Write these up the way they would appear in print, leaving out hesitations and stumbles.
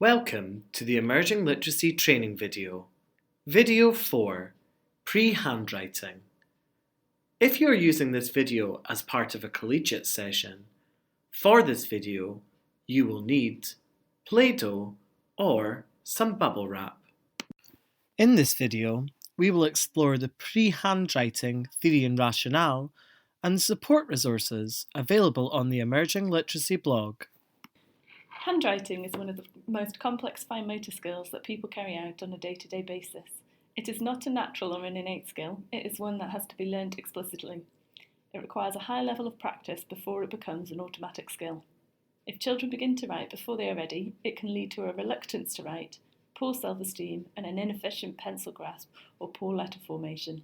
Welcome to the Emerging Literacy Training video. Video 4, Pre-Handwriting. If you are using this video as part of a collegiate session, for this video you will need Play-Doh or some bubble wrap. In this video, we will explore the pre-handwriting theory and rationale and support resources available on the Emerging Literacy blog. Handwriting is one of the most complex fine motor skills that people carry out on a day-to-day basis. It is not a natural or an innate skill, it is one that has to be learned explicitly. It requires a high level of practice before it becomes an automatic skill. If children begin to write before they are ready, it can lead to a reluctance to write, poor self-esteem, and an inefficient pencil grasp or poor letter formation.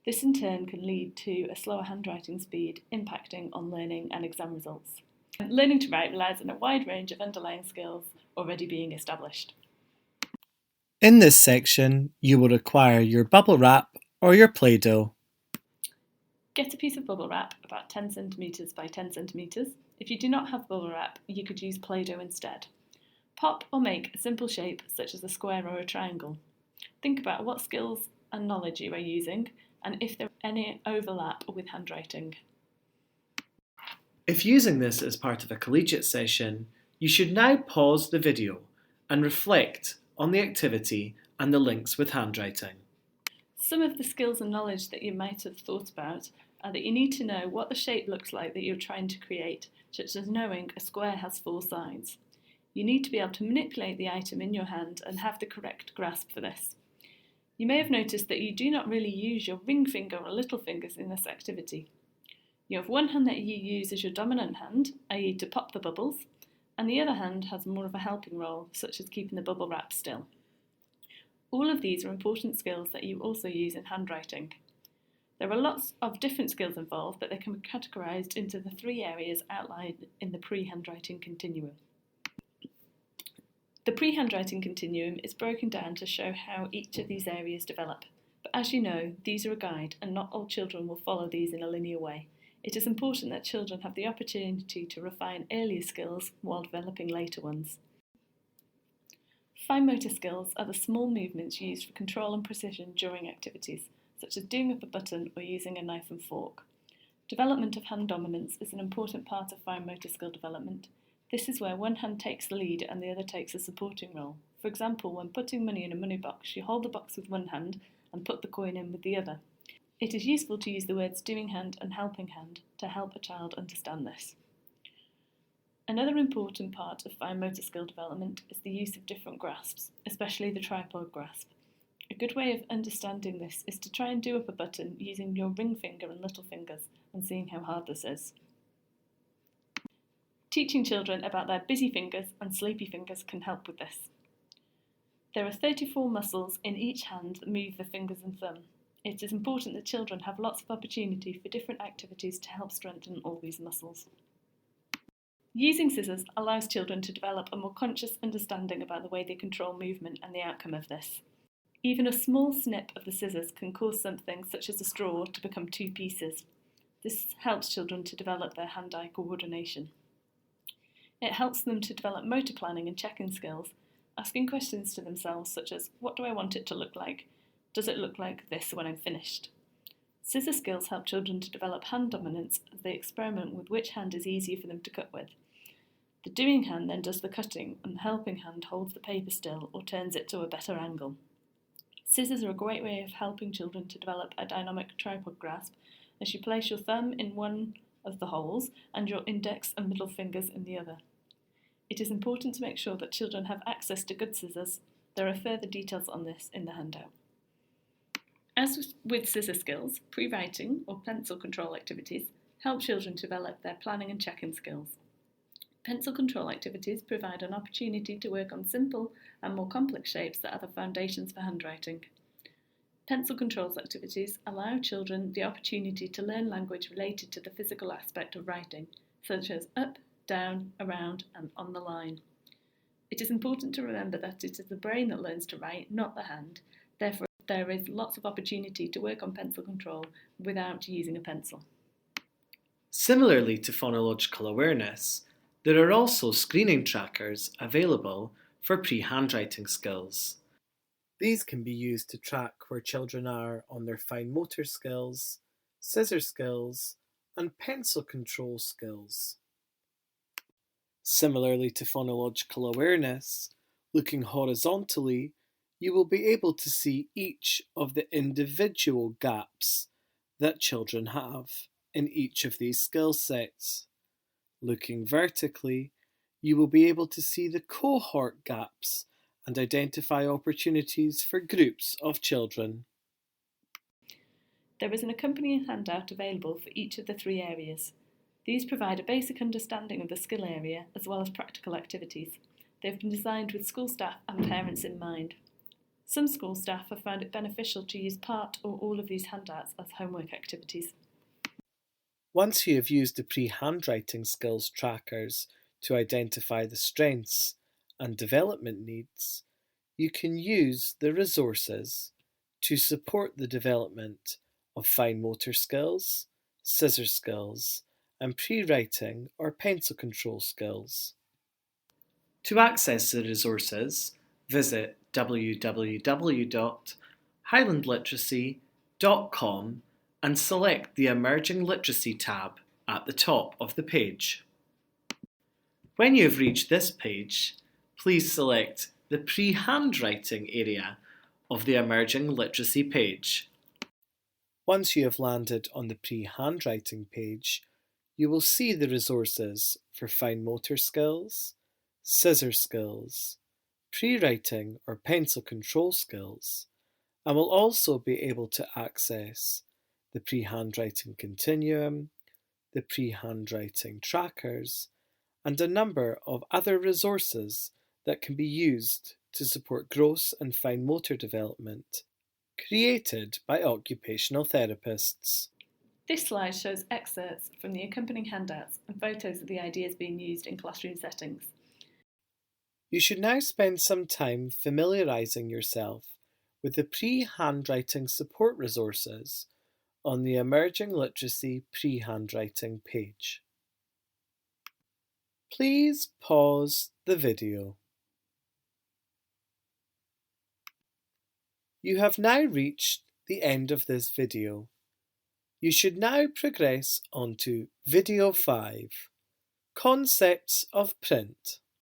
This in turn can lead to a slower handwriting speed, impacting on learning and exam results. Learning to write relies on a wide range of underlying skills already being established. In this section, you will require your bubble wrap or your Play-Doh. Get a piece of bubble wrap about 10 cm by 10 cm. If you do not have bubble wrap, you could use Play-Doh instead. Pop or make a simple shape such as a square or a triangle. Think about what skills and knowledge you are using and if there is any overlap with handwriting. If using this as part of a collegiate session, you should now pause the video and reflect on the activity and the links with handwriting. Some of the skills and knowledge that you might have thought about are that you need to know what the shape looks like that you're trying to create, such as knowing a square has 4 sides. You need to be able to manipulate the item in your hand and have the correct grasp for this. You may have noticed that you do not really use your ring finger or little fingers in this activity. You have one hand that you use as your dominant hand, i.e. to pop the bubbles, and the other hand has more of a helping role, such as keeping the bubble wrap still. All of these are important skills that you also use in handwriting. There are lots of different skills involved, but they can be categorised into the 3 areas outlined in the pre-handwriting continuum. The pre-handwriting continuum is broken down to show how each of these areas develop, but as you know, these are a guide and not all children will follow these in a linear way. It is important that children have the opportunity to refine earlier skills while developing later ones. Fine motor skills are the small movements used for control and precision during activities, such as doing up a button or using a knife and fork. Development of hand dominance is an important part of fine motor skill development. This is where one hand takes the lead and the other takes a supporting role. For example, when putting money in a money box, you hold the box with one hand and put the coin in with the other. It is useful to use the words doing hand and helping hand to help a child understand this. Another important part of fine motor skill development is the use of different grasps, especially the tripod grasp. A good way of understanding this is to try and do up a button using your ring finger and little fingers and seeing how hard this is. Teaching children about their busy fingers and sleepy fingers can help with this. There are 34 muscles in each hand that move the fingers and thumb. It is important that children have lots of opportunity for different activities to help strengthen all these muscles. Using scissors allows children to develop a more conscious understanding about the way they control movement and the outcome of this. Even a small snip of the scissors can cause something such as a straw to become 2 pieces. This helps children to develop their hand-eye coordination. It helps them to develop motor planning and checking skills, asking questions to themselves such as, what do I want it to look like? Does it look like this when I'm finished? Scissor skills help children to develop hand dominance as they experiment with which hand is easier for them to cut with. The doing hand then does the cutting and the helping hand holds the paper still or turns it to a better angle. Scissors are a great way of helping children to develop a dynamic tripod grasp as you place your thumb in one of the holes and your index and middle fingers in the other. It is important to make sure that children have access to good scissors. There are further details on this in the handout. As with scissor skills, pre-writing or pencil control activities help children to develop their planning and checking skills. Pencil control activities provide an opportunity to work on simple and more complex shapes that are the foundations for handwriting. Pencil controls activities allow children the opportunity to learn language related to the physical aspect of writing, such as up, down, around, and on the line. It is important to remember that it is the brain that learns to write, not the hand. Therefore, there is lots of opportunity to work on pencil control without using a pencil. Similarly to phonological awareness, there are also screening trackers available for pre-handwriting skills. These can be used to track where children are on their fine motor skills, scissor skills, and pencil control skills. Similarly to phonological awareness, looking horizontally, you will be able to see each of the individual gaps that children have in each of these skill sets. Looking vertically, you will be able to see the cohort gaps and identify opportunities for groups of children. There is an accompanying handout available for each of the three areas. These provide a basic understanding of the skill area as well as practical activities. They have been designed with school staff and parents in mind. Some school staff have found it beneficial to use part or all of these handouts as homework activities. Once you have used the pre-handwriting skills trackers to identify the strengths and development needs, you can use the resources to support the development of fine motor skills, scissor skills, and pre-writing or pencil control skills. To access the resources, visit www.highlandliteracy.com and select the Emerging Literacy tab at the top of the page. When you have reached this page, please select the Pre-Handwriting area of the Emerging Literacy page. Once you have landed on the Pre-Handwriting page, you will see the resources for fine motor skills, scissor skills, pre-writing or pencil control skills, and will also be able to access the pre-handwriting continuum, the pre-handwriting trackers, and a number of other resources that can be used to support gross and fine motor development, created by occupational therapists. This slide shows excerpts from the accompanying handouts and photos of the ideas being used in classroom settings. You should now spend some time familiarising yourself with the pre-handwriting support resources on the Emerging Literacy pre-handwriting page. Please pause the video. You have now reached the end of this video. You should now progress on to Video 5, Concepts of Print.